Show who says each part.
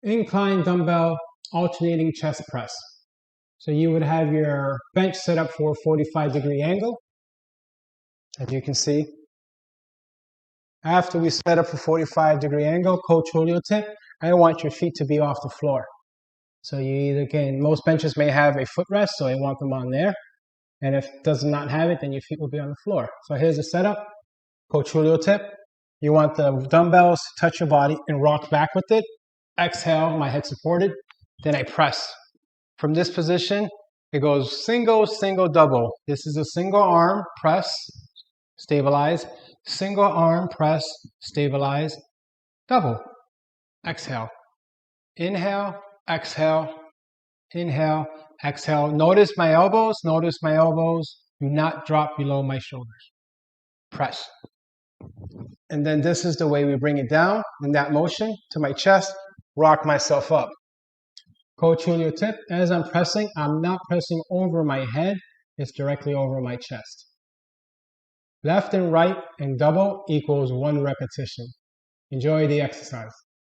Speaker 1: Incline dumbbell alternating chest press. So you would have your bench set up for a 45-degree angle, as you can see. After we set up for 45-degree angle, coach Julio tip, I want your feet to be off the floor. So you either can, most benches may have a footrest, so I want them on there. And if it does not have it, then your feet will be on the floor. So here's the setup. Coach Julio tip. You want the dumbbells to touch your body and rock back with it. Exhale, my head supported. Then I press. From this position, it goes single, single, double. This is a single arm, press, stabilize. Single arm, press, stabilize, double. Exhale. Inhale, exhale, inhale, exhale. Notice my elbows, notice my elbows. Do not drop below my shoulders. Press. And then this is the way we bring it down in that motion to my chest, rock myself up. Coach Julio tip, as I'm pressing, I'm not pressing over my head, it's directly over my chest. Left and right and double equals 1 repetition. Enjoy the exercise.